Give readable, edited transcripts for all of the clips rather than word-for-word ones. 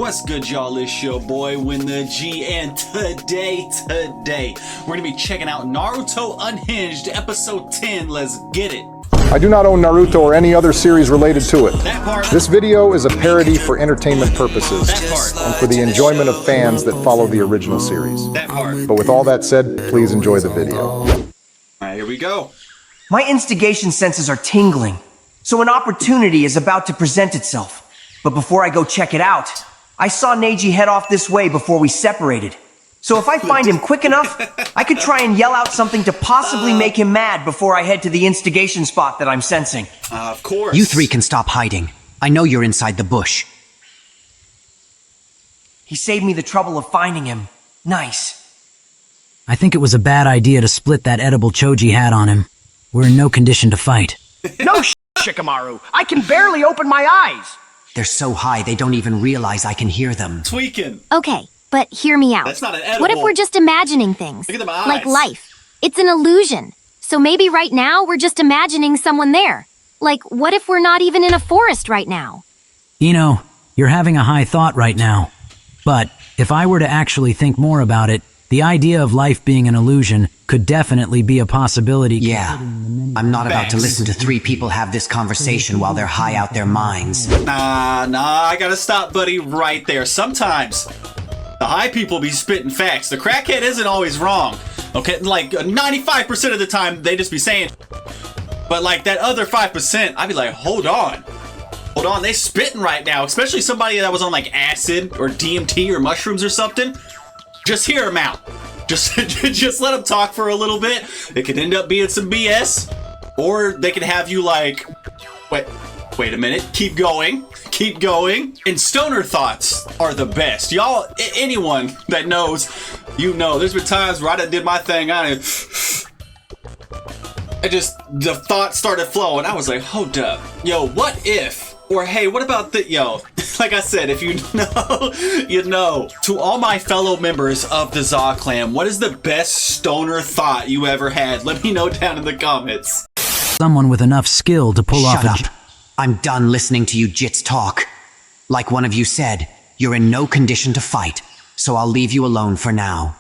What's good, y'all? It's your boy Win the G, and today we're gonna be checking out Naruto Unhinged episode 10. Let's get it. I do not own Naruto or any other series related to it. This video is a parody for entertainment purposes and for the enjoyment of fans that follow the original series. But with all that said, please enjoy the video. Alright, here we go. My instigation senses are tingling, so an opportunity is about to present itself. But before I go check it out, I saw Neji head off this way before we separated. So if I find him quick enough, I could try and yell out something to possibly make him mad before I head to the instigation spot that I'm sensing. Of course. You three can stop hiding. I know you're inside the bush. He saved me the trouble of finding him. Nice. I think it was a bad idea to split that edible Choji had on him. We're in no condition to fight. No Shikamaru! I can barely open my eyes! They're so high they don't even realize I can hear them. Tweaking. Okay, but hear me out. That's not an edible. What if we're just imagining things? Look at them eyes. Like life. It's an illusion. So maybe right now we're just imagining someone there. Like, what if we're not even in a forest right now? Ino, you're having a high thought right now. But if I were to actually think more about it, the idea of life being an illusion could definitely be a possibility. Yeah, I'm not about to listen to three people have this conversation while they're high out their minds. Nah, I gotta stop, buddy, right there. Sometimes the high people be spitting facts. The crackhead isn't always wrong. Okay, like 95% of the time they just be saying. But like that other 5%, I'd be like, hold on, they spitting right now. Especially somebody that was on like acid or DMT or mushrooms or something. Just hear them out. Just let them talk for a little bit. It could end up being some BS, or they could have you like, wait a minute, keep going. And stoner thoughts are the best. Y'all, anyone that knows, you know. There's been times where I done did my thing. The thoughts started flowing. I was like, hold up, yo, what if? Or hey, what about the, yo, like I said, if you know, you know. To all my fellow members of the Za clan, what is the best stoner thought you ever had? Let me know down in the comments. Someone with enough skill to pull off Shut up. I'm done listening to you jits talk. Like one of you said, you're in no condition to fight, so I'll leave you alone for now.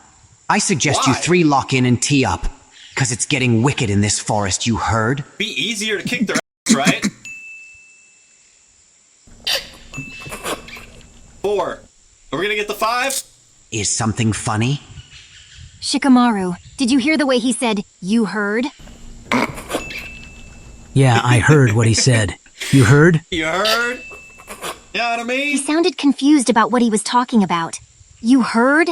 I suggest you three lock in and tee up, because it's getting wicked in this forest, you heard? Be easier to kick their ass, right? 4. Are we gonna get the 5? Is something funny? Shikamaru, did you hear the way he said, you heard? Yeah, I heard what he said. You heard? You heard? You know what I mean? He sounded confused about what he was talking about. You heard?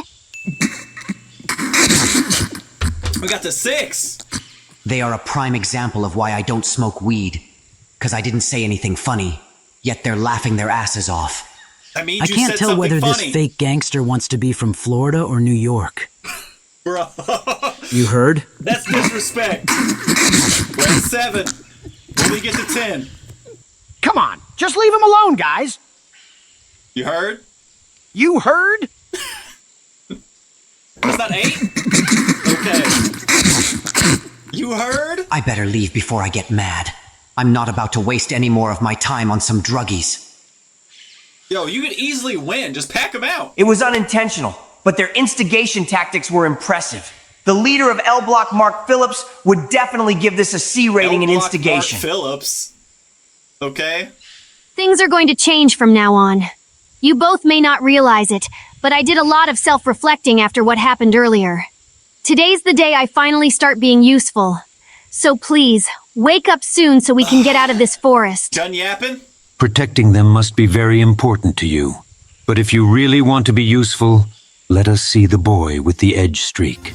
We got the 6. They are a prime example of why I don't smoke weed. Because I didn't say anything funny, yet they're laughing their asses off. I mean, I you can't said tell something whether funny. this fake gangster wants to be from Florida or New York. Bro. You heard? That's disrespect. We're at 7. When we get to 10. Come on, just leave him alone, guys! You heard? You heard? That's not 8? Okay. You heard? I better leave before I get mad. I'm not about to waste any more of my time on some druggies. Yo, you could easily win. Just pack them out. It was unintentional, but their instigation tactics were impressive. The leader of L Block, Mark Phillips, would definitely give this a C rating in instigation. Mark Phillips. Okay. Things are going to change from now on. You both may not realize it, but I did a lot of self-reflecting after what happened earlier. Today's the day I finally start being useful. So please, wake up soon so we can get out of this forest. Done yapping? Protecting them must be very important to you. But if you really want to be useful, let us see the boy with the edge streak.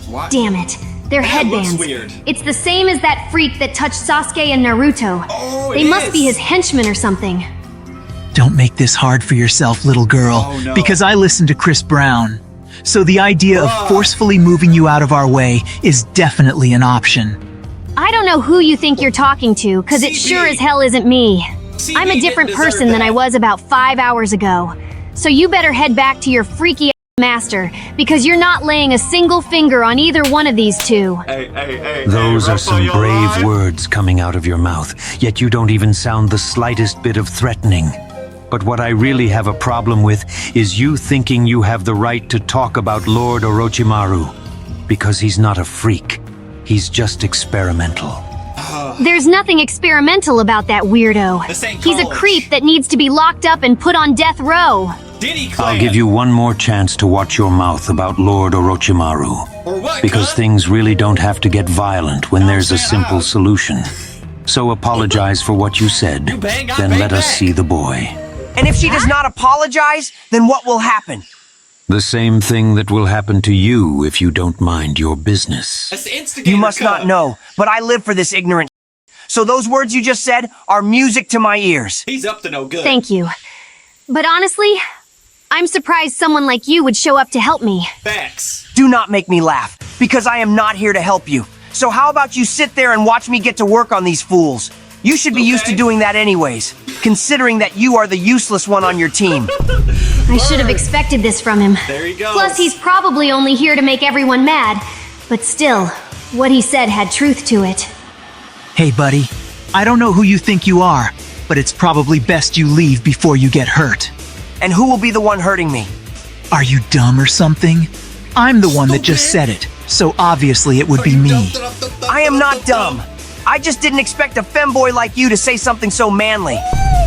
What? Damn it. They're That looks headbands. weird. It's the same as that freak that touched Sasuke and Naruto. Oh, They must be his henchmen or something. Don't make this hard for yourself, little girl, Oh, no. because I listened to Chris Brown. So the idea of forcefully moving you out of our way is definitely an option. I don't know who you think you're talking to, cause it sure as hell isn't me. CB I'm a different didn't deserve person than that. I was about 5 hours ago. So you better head back to your freaky master, because you're not laying a single finger on either one of these two. Hey, Those are some Raphael, brave alive? words coming out of your mouth, yet you don't even sound the slightest bit of threatening. But what I really have a problem with is you thinking you have the right to talk about Lord Orochimaru. Because he's not a freak. He's just experimental. There's nothing experimental about that weirdo. He's a creep that needs to be locked up and put on death row. I'll give you one more chance to watch your mouth about Lord Orochimaru. Or what, Because cunt? things really don't have to get violent when there's a simple solution. So apologize for what you said, bang, I then bang let us back. see the boy. And if she does not apologize, then what will happen? The same thing that will happen to you if you don't mind your business. That's the instigator You must not cunt. know, but I live for this ignorant. So those words you just said are music to my ears. He's up to no good. Thank you. But honestly, I'm surprised someone like you would show up to help me. Facts. Do not make me laugh, because I am not here to help you. So how about you sit there and watch me get to work on these fools? You should be used to doing that anyways, considering that you are the useless one on your team. I should have expected this from him. There he goes. Plus, he's probably only here to make everyone mad. But still, what he said had truth to it. Hey, buddy. I don't know who you think you are, but it's probably best you leave before you get hurt. And who will be the one hurting me? Are you dumb or something? I'm the one that just said it, so obviously it would be me. I am not dumb. I just didn't expect a femboy like you to say something so manly.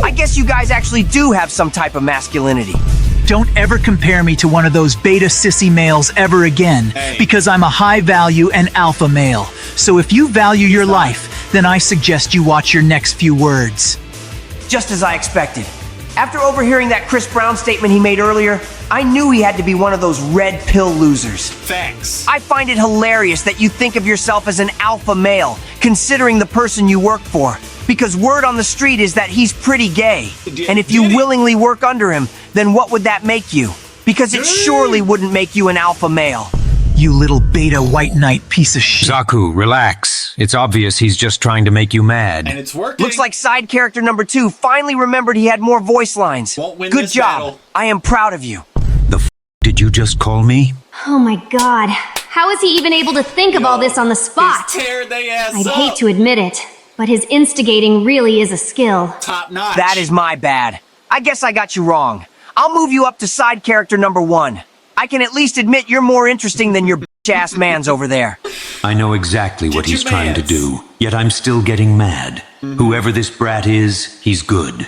I guess you guys actually do have some type of masculinity. Don't ever compare me to one of those beta sissy males ever again, because I'm a high value and alpha male. So if you value your life, then I suggest you watch your next few words. Just as I expected. After overhearing that Chris Brown statement he made earlier, I knew he had to be one of those red pill losers. Facts. I find it hilarious that you think of yourself as an alpha male, considering the person you work for. Because word on the street is that he's pretty gay. And if you willingly work under him, then what would that make you? Because it surely wouldn't make you an alpha male. You little beta white knight piece of shit. Zaku, relax. It's obvious he's just trying to make you mad. And it's working. Looks like side character number 2 finally remembered he had more voice lines. Won't win Good this job. battle. I am proud of you. Did you just call me? Oh my god. How is he even able to think of all this on the spot? He's tearing they ass I'd up. hate to admit it, but his instigating really is a skill. Top notch. That is my bad. I guess I got you wrong. I'll move you up to side character number 1. I can at least admit you're more interesting than your bitch-ass mans over there. I know exactly what Get he's your trying to mans. do, yet I'm still getting mad. Whoever this brat is, he's good.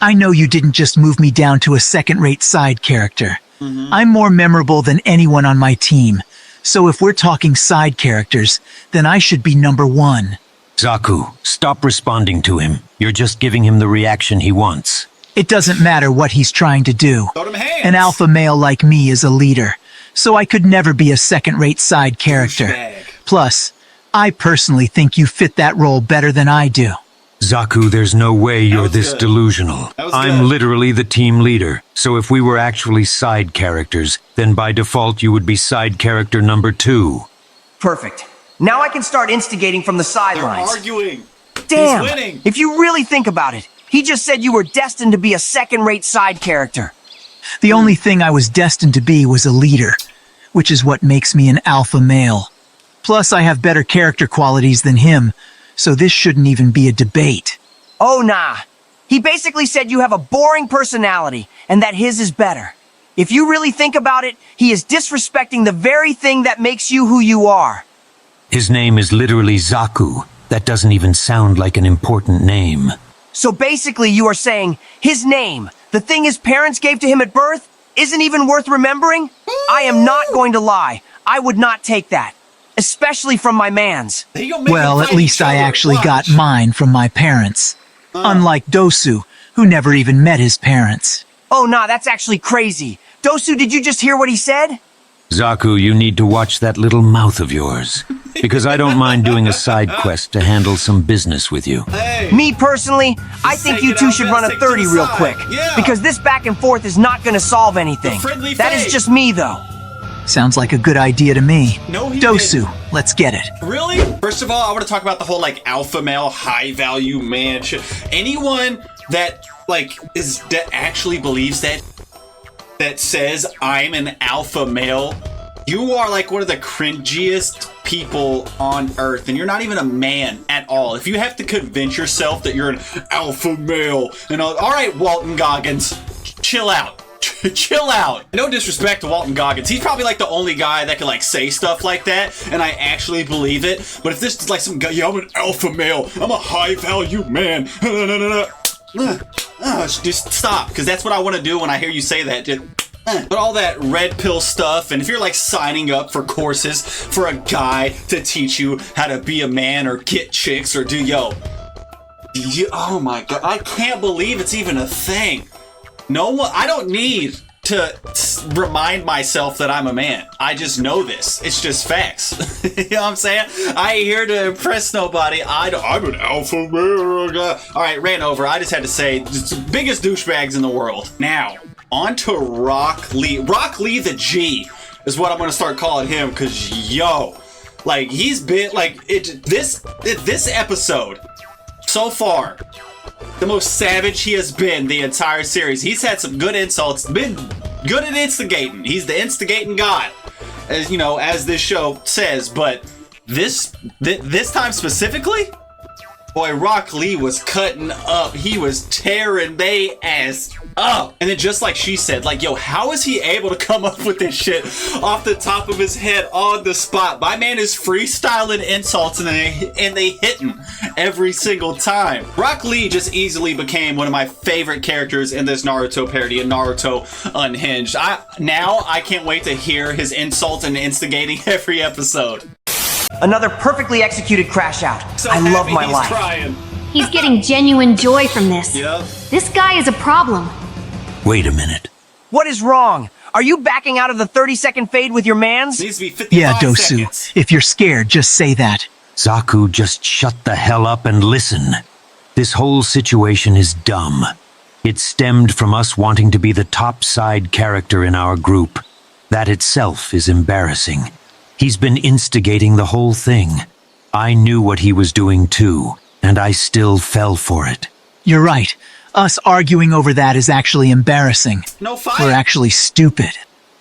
I know you didn't just move me down to a second-rate side character. I'm more memorable than anyone on my team. So if we're talking side characters, then I should be number 1. Zaku, stop responding to him. You're just giving him the reaction he wants. It doesn't matter what he's trying to do. Throw them hands. An alpha male like me is a leader, so I could never be a second-rate side character. Douchebag. Plus, I personally think you fit that role better than I do. Zaku, there's no way you're was this good. delusional. That was I'm good. literally the team leader, so if we were actually side characters, then by default you would be side character number 2. Perfect. Now I can start instigating from the They're sidelines. arguing. Damn! He's winning. If you really think about it, he just said you were destined to be a second-rate side character. The only thing I was destined to be was a leader, which is what makes me an alpha male. Plus, I have better character qualities than him, so this shouldn't even be a debate. Oh, nah. He basically said you have a boring personality, and that his is better. If you really think about it, he is disrespecting the very thing that makes you who you are. His name is literally Zaku. That doesn't even sound like an important name. So basically you are saying his name, the thing his parents gave to him at birth, isn't even worth remembering? I am not going to lie. I would not take that. Especially from my mans. They gonna make Well, them at fight least each I other. actually Watch. got mine from my parents. Unlike Dosu, who never even met his parents. Oh, nah, that's actually crazy. Dosu, did you just hear what he said? Zaku, you need to watch that little mouth of yours. Because I don't mind doing a side quest to handle some business with you. Hey. Me personally, I think take you it two out, should let's run a take it to 30 the real side. quick. Yeah. Because this back and forth is not going to solve anything. The friendly That is fake. just me, though. Sounds like a good idea to me. No, he Dosu, didn't. let's get it. Really? First of all, I want to talk about the whole like alpha male, high value man shit. Anyone that like that actually believes that says I'm an alpha male, You are like one of the cringiest people on earth, and you're not even a man at all. If you have to convince yourself that you're an alpha male, and all right, Walton Goggins, chill out. Chill out. No disrespect to Walton Goggins. He's probably like the only guy that can like say stuff like that, and I actually believe it. But if this is like some guy, yeah, I'm an alpha male, I'm a high value man. Just stop, because that's what I want to do when I hear you say that. But all that red pill stuff, and if you're like signing up for courses for a guy to teach you how to be a man or get chicks or do oh my god, I can't believe it's even a thing. No one, I don't need to remind myself that I'm a man. I just know this. It's just facts. You know what I'm saying? I ain't here to impress nobody. I'm an alpha male. All right, ran over. I just had to say, just the biggest douchebags in the world. Now, on to Rock Lee. Rock Lee the G is what I'm going to start calling him, because, yo, like, he's been, like, this episode, so far, the most savage he has been the entire series. He's had some good insults, been good at instigating. He's the instigating god, as you know, as this show says. But this time specifically, boy, Rock Lee was cutting up. He was tearing they ass up. And then just like she said, like, yo, how is he able to come up with this shit off the top of his head on the spot? My man is freestyling insults and they hit him every single time. Rock Lee just easily became one of my favorite characters in this Naruto parody, in Naruto Unhinged. I can't wait to hear his insults and instigating every episode. Another perfectly executed crash out. So I love my he's life. Crying. He's getting genuine joy from this. Yep. This guy is a problem. Wait a minute. What is wrong? Are you backing out of the 30-second fade with your mans? Needs to be 55 Yeah, Dosu. seconds. If you're scared, just say that. Zaku, just shut the hell up and listen. This whole situation is dumb. It stemmed from us wanting to be the top side character in our group. That itself is embarrassing. He's been instigating the whole thing. I knew what he was doing too, and I still fell for it. You're right. Us arguing over that is actually embarrassing. No fight. We're actually stupid.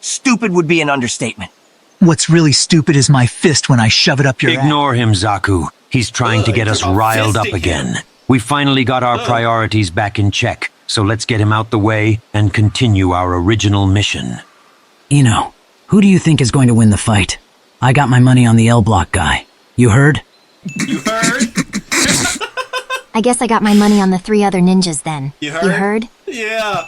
Stupid would be an understatement. What's really stupid is my fist when I shove it up your ass. Ignore him, Zaku. He's trying to get us riled up again. We finally got our priorities back in check, so let's get him out the way and continue our original mission. Ino, who do you think is going to win the fight? I got my money on the L Block guy. You heard? You heard? I guess I got my money on the 3 other ninjas then. You heard? You heard? Yeah.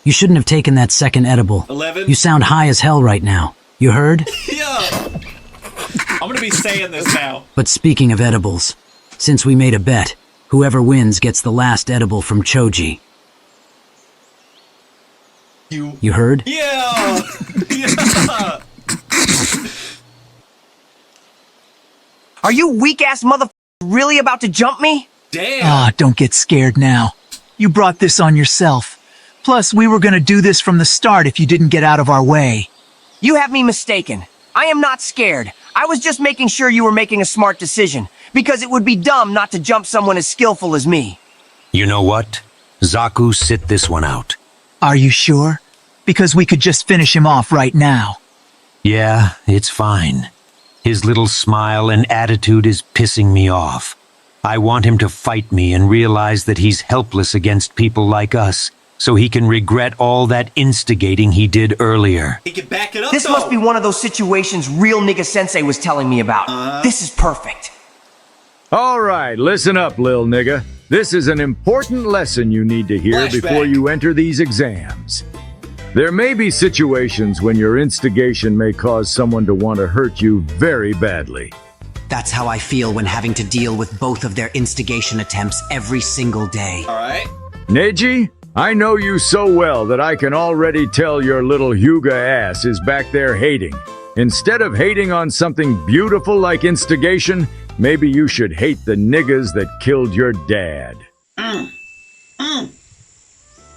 You shouldn't have taken that second edible. 11. You sound high as hell right now. You heard? Yeah. I'm gonna be saying this now. But speaking of edibles, since we made a bet, whoever wins gets the last edible from Choji. You heard? Yeah. Yeah. Are you weak-ass motherfuckers really about to jump me? Damn. Ah, don't get scared now. You brought this on yourself. Plus, we were gonna do this from the start if you didn't get out of our way. You have me mistaken. I am not scared. I was just making sure you were making a smart decision, because it would be dumb not to jump someone as skillful as me. You know what? Zaku, sit this one out. Are you sure? Because we could just finish him off right now. Yeah, it's fine. His little smile and attitude is pissing me off. I want him to fight me and realize that he's helpless against people like us, so he can regret all that instigating he did earlier. He can back it up, This though. must be one of those situations real nigga sensei was telling me about. This is perfect. All right, listen up, lil nigga. This is an important lesson you need to hear Flashback. before you enter these exams. There may be situations when your instigation may cause someone to want to hurt you very badly. That's how I feel when having to deal with both of their instigation attempts every single day. All right. Neji, I know you so well that I can already tell your little Hyuga ass is back there hating. Instead of hating on something beautiful like instigation, maybe you should hate the niggas that killed your dad.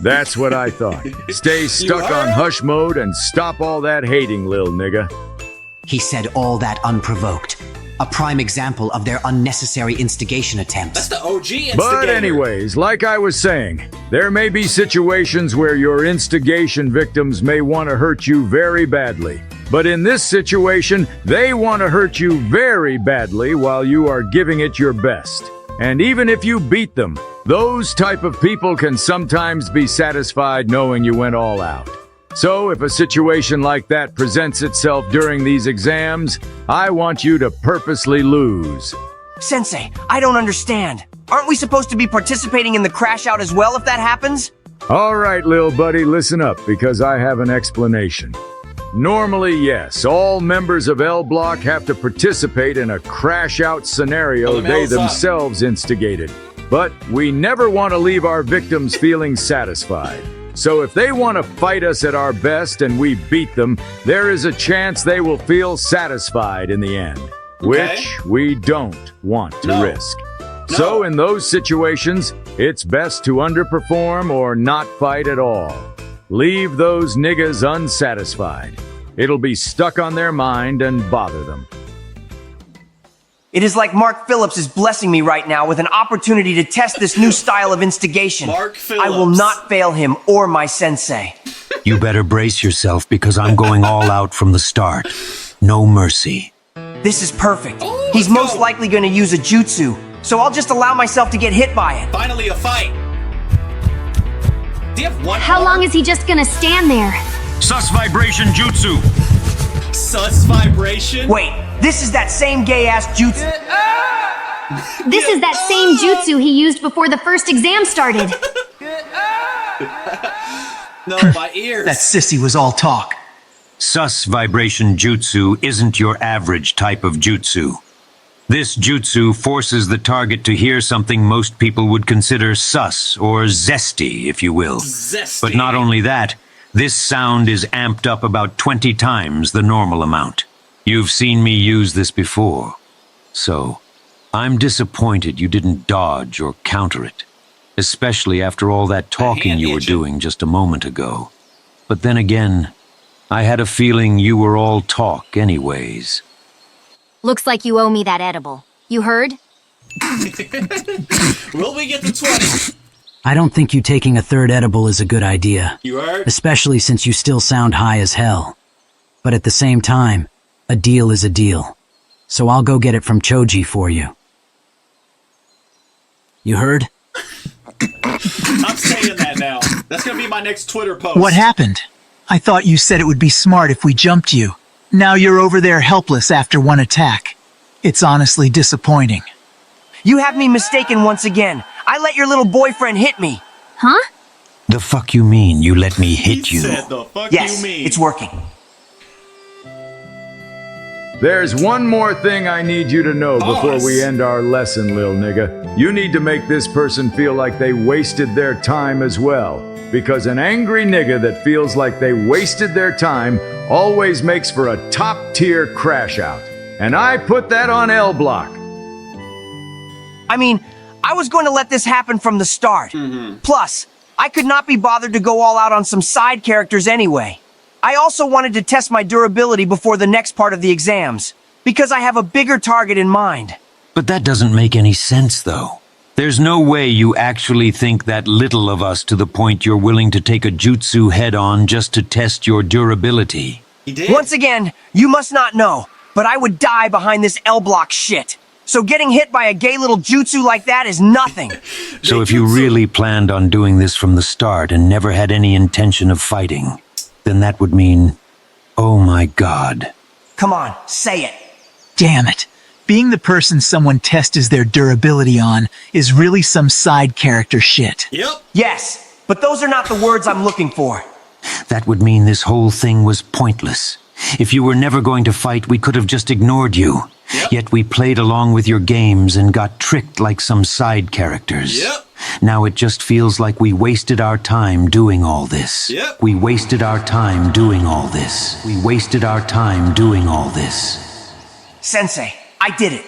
That's what I thought. Stay stuck on hush mode and stop all that hating, lil nigga. He said all that unprovoked. A prime example of their unnecessary instigation attempts. That's the OG instigator. But anyways, like I was saying, there may be situations where your instigation victims may want to hurt you very badly. But in this situation, they want to hurt you very badly while you are giving it your best. And even if you beat them, those type of people can sometimes be satisfied knowing you went all out. So if a situation like that presents itself during these exams, I want you to purposely lose. Sensei, I don't understand. Aren't we supposed to be participating in the crash out as well if that happens? All right, lil buddy, listen up, because I have an explanation. Normally, yes, all members of L Block have to participate in a crash-out scenario they themselves instigated. But we never want to leave our victims feeling satisfied. So if they want to fight us at our best and we beat them, there is a chance they will feel satisfied in the end, which we don't want to risk. So in those situations, it's best to underperform or not fight at all. Leave those niggas unsatisfied. It'll be stuck on their mind and bother them. It is like Mark Phillips is blessing me right now with an opportunity to test this new style of instigation. Mark Phillips. I will not fail him or my sensei. You better brace yourself because I'm going all out from the start. No mercy. This is perfect. He's most likely going to use a jutsu, so I'll just allow myself to get hit by it. Finally a fight. Do you have one How long is he just gonna stand there? Sus vibration jutsu. Sus vibration? Wait, this is that same gay-ass jutsu. This is that same jutsu he used before the first exam started. No, my ears. That sissy was all talk. Sus vibration jutsu isn't your average type of jutsu. This jutsu forces the target to hear something most people would consider sus or zesty, if you will. Zesty. But not only that, this sound is amped up about 20 times the normal amount. You've seen me use this before. So, I'm disappointed you didn't dodge or counter it. Especially after all that talking you were doing just a moment ago. But then again, I had a feeling you were all talk anyways. Looks like you owe me that edible. You heard? Will we get the 20? I don't think you taking a third edible is a good idea. You heard? Especially since you still sound high as hell. But at the same time, a deal is a deal. So I'll go get it from Choji for you. You heard? I'm saying that now. That's gonna be my next Twitter post. What happened? I thought you said it would be smart if we jumped you. Now you're over there helpless after one attack. It's honestly disappointing. You have me mistaken once again. I let your little boyfriend hit me. Huh? The fuck you mean you let me hit He you? said the fuck Yes, you mean. it's working. There's one more thing I need you to know before we end our lesson, lil nigga. You need to make this person feel like they wasted their time as well. Because an angry nigga that feels like they wasted their time always makes for a top-tier crash out. And I put that on L Block. I mean, I was going to let this happen from the start. Plus, I could not be bothered to go all out on some side characters anyway. I also wanted to test my durability before the next part of the exams, because I have a bigger target in mind. But that doesn't make any sense, though. There's no way you actually think that little of us to the point you're willing to take a jutsu head-on just to test your durability. He did? Once again, you must not know, but I would die behind this L-block shit. So getting hit by a gay little jutsu like that is nothing. So if you really planned on doing this from the start and never had any intention of fighting, then that would mean, oh my god. Come on, say it. Damn it. Being the person someone tests their durability on is really some side character shit. Yep. Yes, but those are not the words I'm looking for. That would mean this whole thing was pointless. If you were never going to fight, we could have just ignored you. Yep. Yet we played along with your games and got tricked like some side characters. Yep. Now it just feels like we wasted our time doing all this. Yep. We wasted our time doing all this. We wasted our time doing all this. Sensei, I did it.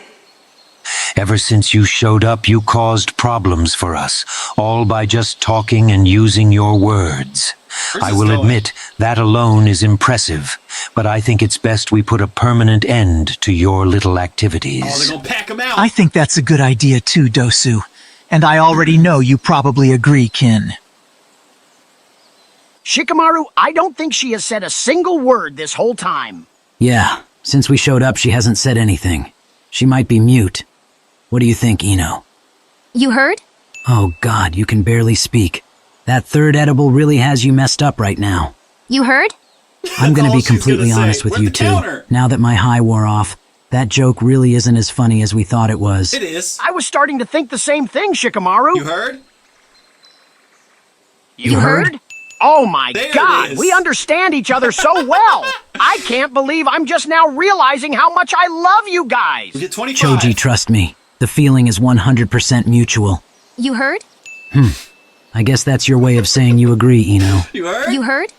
Ever since you showed up, you caused problems for us, all by just talking and using your words. I will admit that alone is impressive, but I think it's best we put a permanent end to your little activities. Oh, they're gonna pack him out. I think that's a good idea too, Dosu. And I already know you probably agree, Kin. Shikamaru, I don't think she has said a single word this whole time. Yeah, since we showed up, she hasn't said anything. She might be mute. What do you think, Ino? You heard? Oh God, you can barely speak. That third edible really has you messed up right now. You heard? I'm gonna all be she's completely gonna say. honest with Where's you the two. counter? Now that my high wore off, that joke really isn't as funny as we thought it was. It is. I was starting to think the same thing, Shikamaru. You heard? You heard? Oh my There it God, is. we understand each other so well. I can't believe I'm just now realizing how much I love you guys. We get 25. Choji, trust me. The feeling is 100% mutual. You heard? I guess that's your way of saying you agree, Ino. You heard? You heard?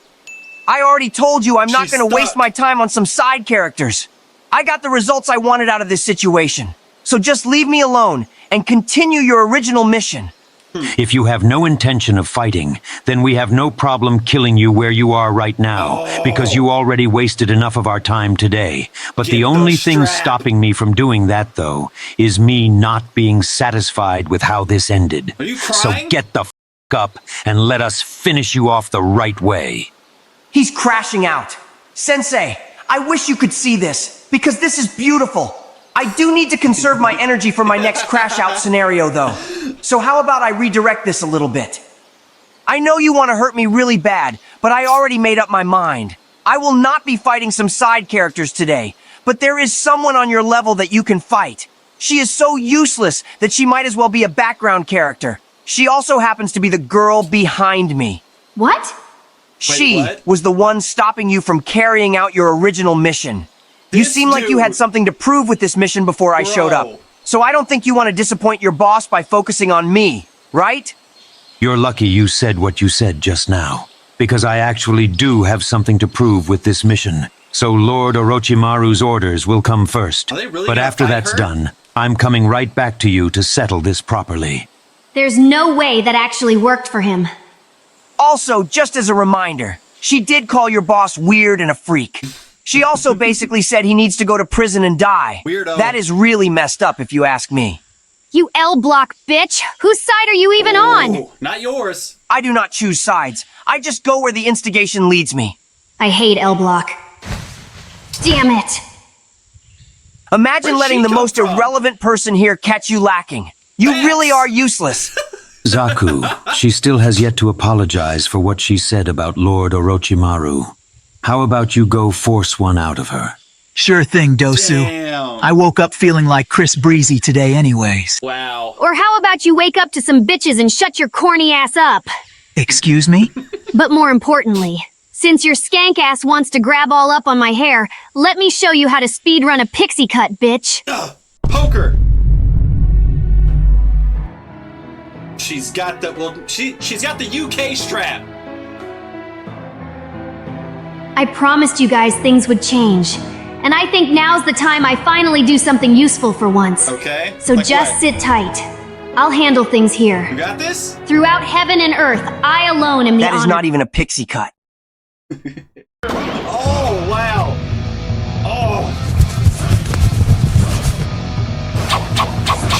I already told you I'm not She's going to waste stuck. my time on some side characters. I got the results I wanted out of this situation. So just leave me alone and continue your original mission. If you have no intention of fighting, then we have no problem killing you where you are right now, because you already wasted enough of our time today. But Get the the only thing strap. stopping me from doing that, though, is me not being satisfied with how this ended. Are you So crying? get the f*** up and let us finish you off the right way. He's crashing out. Sensei, I wish you could see this, because this is beautiful. I do need to conserve my energy for my next crash out scenario, though. So how about I redirect this a little bit? I know you want to hurt me really bad, but I already made up my mind. I will not be fighting some side characters today, but there is someone on your level that you can fight. She is so useless that she might as well be a background character. She also happens to be the girl behind me. What? She what? was the one stopping you from carrying out your original mission. You This seem like you had dude- something to prove with this mission before I showed up. Bro. So I don't think you want to disappoint your boss by focusing on me, right? You're lucky you said what you said just now, because I actually do have something to prove with this mission. So Lord Orochimaru's orders will come first. Are they really But gonna after fight that's her? done, I'm coming right back to you to settle this properly. There's no way that actually worked for him. Also, just as a reminder, she did call your boss weird and a freak. She also basically said he needs to go to prison and die. Weirdo. That is really messed up if you ask me. You L-block bitch! Whose side are you even on? Ooh, not yours. I do not choose sides. I just go where the instigation leads me. I hate L-block. Damn it! Imagine Where'd letting she the come most from? irrelevant person here catch you lacking. You Thanks. really are useless. Zaku, she still has yet to apologize for what she said about Lord Orochimaru. How about you go force one out of her? Sure thing, Dosu. Damn. I woke up feeling like Chris Breezy today anyways. Wow. Or how about you wake up to some bitches and shut your corny ass up? Excuse me? But more importantly, since your skank ass wants to grab all up on my hair, let me show you how to speedrun a pixie cut, bitch. Poker. She's got the she's got the UK strap. I promised you guys things would change. And I think now's the time I finally do something useful for once. Okay. So Like just what? sit tight. I'll handle things here. You got this? Throughout heaven and earth, I alone am the That is honor- not even a pixie cut. Oh wow. Oh.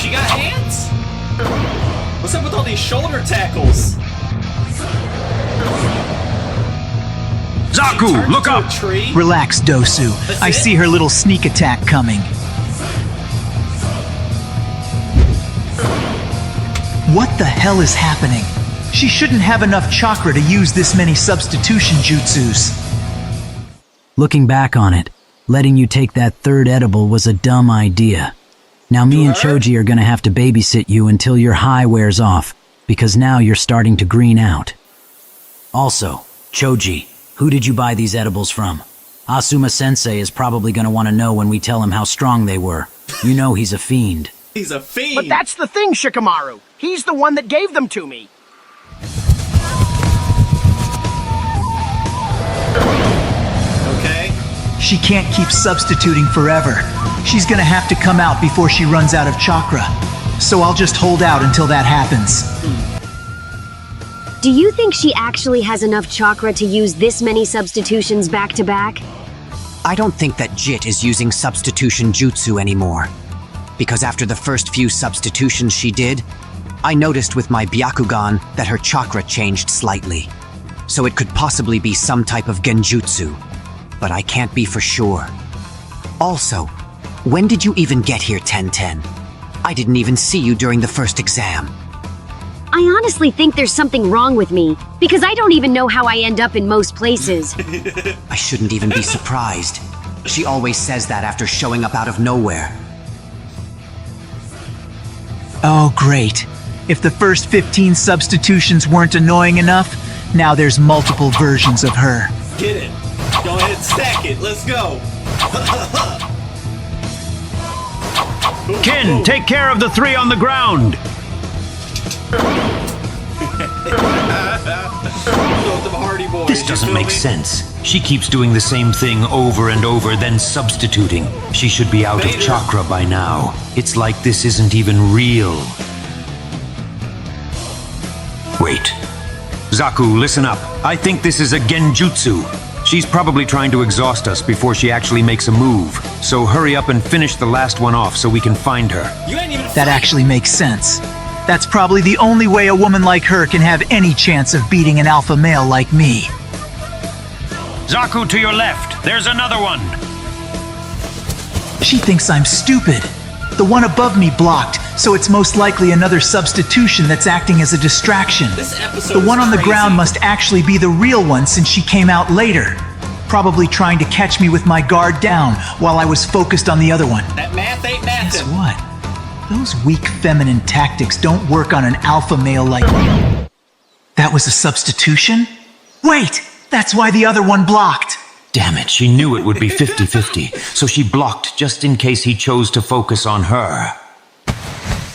She got hands? What's up with all these shoulder tackles? Zaku, Turns look into a up! tree? Relax, Dosu. That's I it? see her little sneak attack coming. What the hell is happening? She shouldn't have enough chakra to use this many substitution jutsus. Looking back on it, letting you take that third edible was a dumb idea. Now me and Her? Choji are gonna have to babysit you until your high wears off, because now you're starting to green out. Also, Choji, who did you buy these edibles from? Asuma Sensei is probably gonna want to know when we tell him how strong they were. You know he's a fiend. He's a fiend. But that's the thing, Shikamaru. He's the one that gave them to me. Okay. She can't keep substituting forever. She's gonna have to come out before she runs out of chakra. So I'll just hold out until that happens. Do you think she actually has enough chakra to use this many substitutions back to back? I don't think that Jit is using substitution jutsu anymore. Because after the first few substitutions she did, I noticed with my Byakugan that her chakra changed slightly. So it could possibly be some type of genjutsu, but I can't be for sure. Also, when did you even get here, 1010? I didn't even see you during the first exam. I honestly think there's something wrong with me, because I don't even know how I end up in most places. I shouldn't even be surprised. She always says that after showing up out of nowhere. Oh, great. If the first 15 substitutions weren't annoying enough, now there's multiple versions of her. Get it. Go ahead and stack it. Let's go. Ken, take care of the 3 on the ground. This doesn't make sense. She keeps doing the same thing over and over, then substituting. She should be out of chakra by now. It's like this isn't even real. Wait. Zaku, listen up. I think this is a genjutsu. She's probably trying to exhaust us before she actually makes a move. So hurry up and finish the last one off so we can find her. That actually makes sense. That's probably the only way a woman like her can have any chance of beating an alpha male like me. Zaku, to your left. There's another one. She thinks I'm stupid. The one above me blocked, so it's most likely another substitution that's acting as a distraction. The one on the ground must actually be the real one since she came out later. Probably trying to catch me with my guard down while I was focused on the other one. That math ain't math. Guess what? Those weak feminine tactics don't work on an alpha male like me. That was a substitution? Wait! That's why the other one blocked! Damn it, she knew it would be 50-50, so she blocked just in case he chose to focus on her.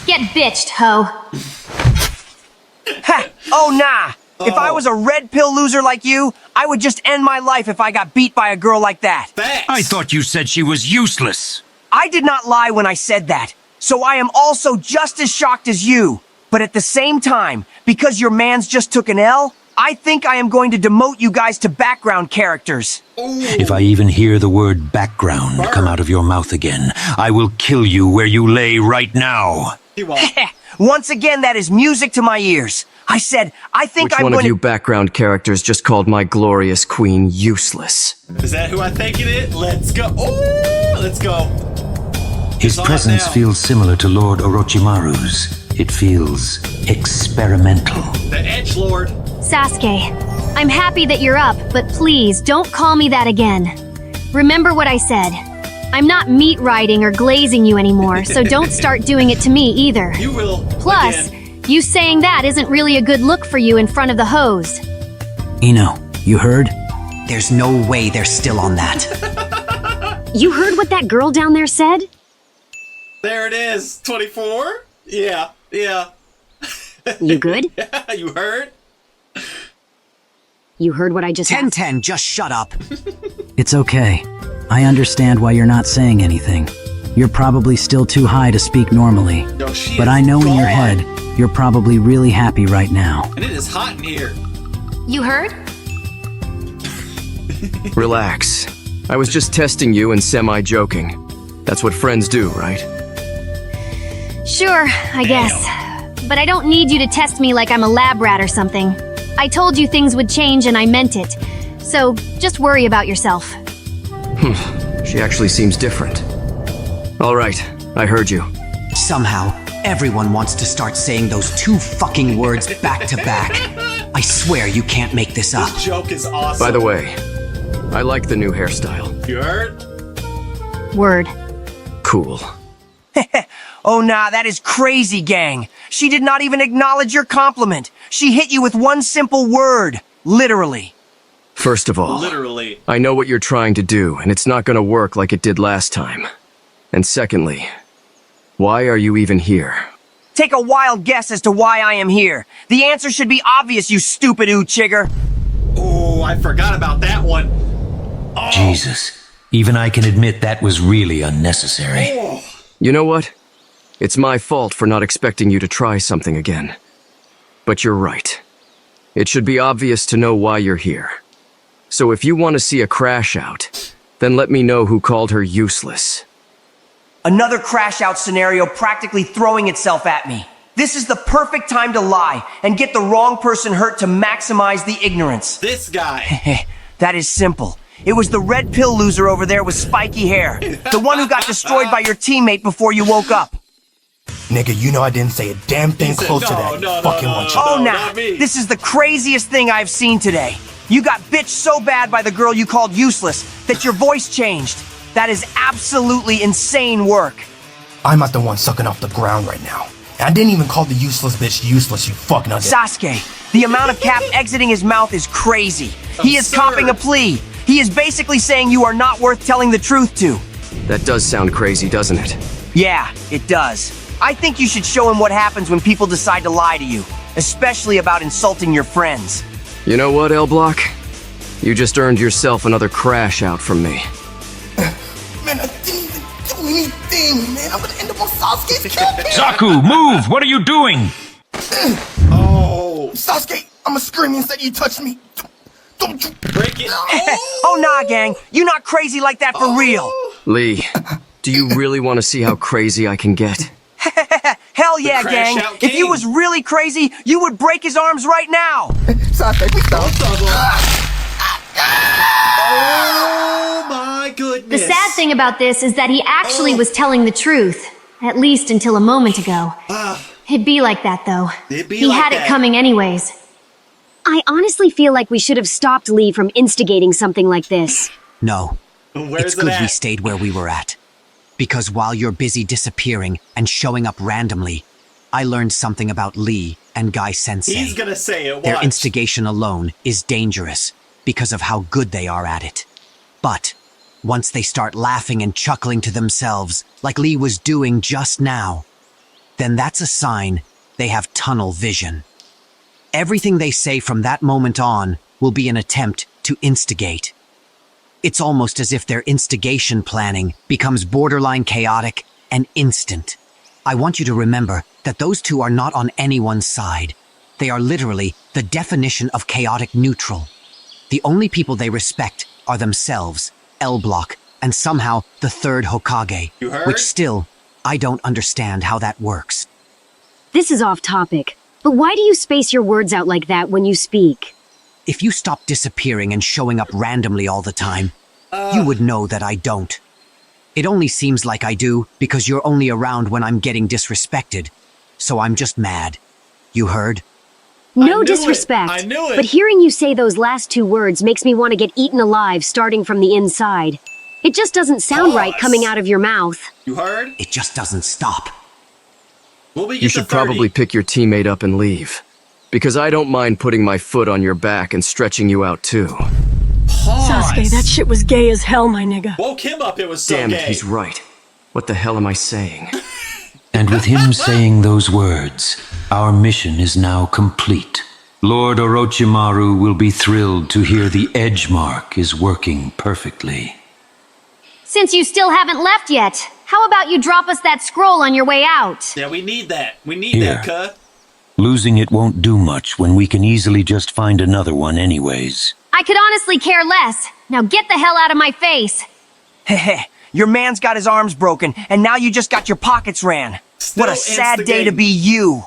Get bitched, ho. Ha! Oh, nah! If I was a red pill loser like you, I would just end my life if I got beat by a girl like that. I thought you said she was useless. I did not lie when I said that. So I am also just as shocked as you. But at the same time, because your mans just took an L, I think I am going to demote you guys to background characters. If I even hear the word background come out of your mouth again, I will kill you where you lay right now. Once again, that is music to my ears. I said, I think Which one of you background characters just called my glorious queen useless? Is that who I think it is? Let's go. Oh, let's go. His presence feels similar to Lord Orochimaru's. It feels experimental. The Edgelord. Sasuke, I'm happy that you're up, but please don't call me that again. Remember what I said. I'm not meat riding or glazing you anymore, so don't start doing it to me either. You will. Plus, you saying that isn't really a good look for you in front of the hose. Ino, you heard? There's no way they're still on that. You heard what that girl down there said? There it is. 24? Yeah. You good? You heard? You heard what I just asked? 1010, just shut up. It's okay. I understand why you're not saying anything. You're probably still too high to speak normally. No, she but is I know in your gone. head, you're probably really happy right now. And it is hot in here. You heard? Relax. I was just testing you and semi-joking. That's what friends do, right? Sure, I guess. But I don't need you to test me like I'm a lab rat or something. I told you things would change and I meant it. So, just worry about yourself. She actually seems different. All right, I heard you. Somehow, everyone wants to start saying those 2 fucking words back to back. I swear you can't make this up. This joke is awesome. By the way, I like the new hairstyle. You heard? Word. Cool. Oh, nah, that is crazy, gang. She did not even acknowledge your compliment. She hit you with one simple word. Literally. First of all, Literally. I know what you're trying to do, and it's not gonna work like it did last time. And secondly, why are you even here? Take a wild guess as to why I am here. The answer should be obvious, you stupid Chigger. Oh, I forgot about that one. Oh. Jesus. Even I can admit that was really unnecessary. Oh. You know what? It's my fault for not expecting you to try something again. But you're right. It should be obvious to know why you're here. So if you want to see a crash out, then let me know who called her useless. Another crash out scenario practically throwing itself at me. This is the perfect time to lie and get the wrong person hurt to maximize the ignorance. This guy. That is simple. It was the red pill loser over there with spiky hair. The one who got destroyed by your teammate before you woke up. Nigga, you know I didn't say a damn thing close to that. Fucking one shot. Oh, nah. This is the craziest thing I've seen today. You got bitched so bad by the girl you called useless that your voice changed. That is absolutely insane work. I'm not the one sucking off the ground right now. And I didn't even call the useless bitch useless, you fuck nugget. Sasuke, the amount of cap exiting his mouth is crazy. He is copping a plea. He is basically saying you are not worth telling the truth to. That does sound crazy, doesn't it? Yeah, it does. I think you should show him what happens when people decide to lie to you, especially about insulting your friends. You know what, L-Block? You just earned yourself another crash out from me. Man, I didn't even do anything, man. I'm gonna end up on Sasuke's campaign. Zaku, move! What are you doing? Oh. Sasuke, I'ma scream instead you touch me. Don't you break it? Oh, nah, gang. You not crazy like that for real. Lee, do you really want to see how crazy I can get? Hell yeah, gang. If you was really crazy, you would break his arms right now. Sasuke, please stop. Oh my goodness. The sad thing about this is that he actually was telling the truth. At least until a moment ago. It'd be like that, though. He had it coming anyways. I honestly feel like we should have stopped Lee from instigating something like this. No. Where's it's it good at? we stayed where we were at. Because while you're busy disappearing and showing up randomly, I learned something about Lee and Guy Sensei. He's gonna say it. Their Watch. instigation alone is dangerous because of how good they are at it. But once they start laughing and chuckling to themselves, like Lee was doing just now, then that's a sign they have tunnel vision. Everything they say from that moment on will be an attempt to instigate. It's almost as if their instigation planning becomes borderline chaotic and instant. I want you to remember that those two are not on anyone's side. They are literally the definition of chaotic neutral. The only people they respect are themselves, L-Block, and somehow the third Hokage. You heard? Which still, I don't understand how that works. This is off topic, but why do you space your words out like that when you speak? If you stop disappearing and showing up randomly all the time, you would know that I don't. It only seems like I do because you're only around when I'm getting disrespected. So I'm just mad. You heard? No disrespect. I knew it. But hearing you say those last two words makes me want to get eaten alive starting from the inside. It just doesn't sound right coming out of your mouth. You heard? It just doesn't stop. You should probably pick your teammate up and leave. Because I don't mind putting my foot on your back and stretching you out too. Sasuke, that shit was gay as hell, my nigga. Woke him up, it was so Damn gay. it, he's right. What the hell am I saying? And with him saying those words, our mission is now complete. Lord Orochimaru will be thrilled to hear the edge mark is working perfectly. Since you still haven't left yet, how about you drop us that scroll on your way out? Yeah, we need that. We need Here. that, cuh. Losing it won't do much when we can easily just find another one anyways. I could honestly care less. Now get the hell out of my face. Heh, your man's got his arms broken, and now you just got your pockets ran. What a sad day to be you.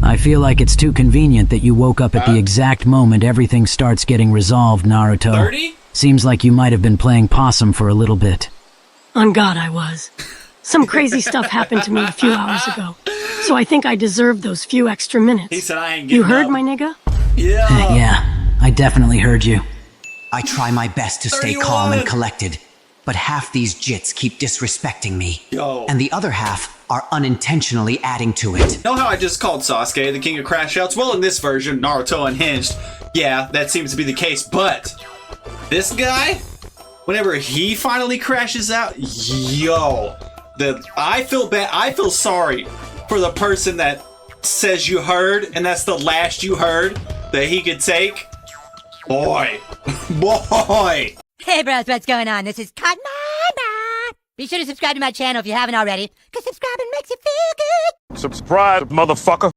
I feel like it's too convenient that you woke up at the exact moment everything starts getting resolved, Naruto. 30? Seems like you might have been playing possum for a little bit. On God, I was. Some crazy stuff happened to me a few hours ago, so I think I deserved those few extra minutes. He said I ain't You getting heard, up. my nigga? Yeah. Yeah, I definitely heard you. I try my best to stay calm and collected, but half these jits keep disrespecting me. Yo. And the other half are unintentionally adding to it. Know how I just called Sasuke the king of crash outs? Well, in this version, Naruto Unhinged, yeah, that seems to be the case, but this guy, whenever he finally crashes out, yo, I feel bad. I feel sorry for the person that says you heard, and that's the last you heard that he could take. Boy. Boy. Hey bros, what's going on? This is Cotton Eye. Be sure to subscribe to my channel if you haven't already, because subscribing makes you feel good. Subscribe, motherfucker.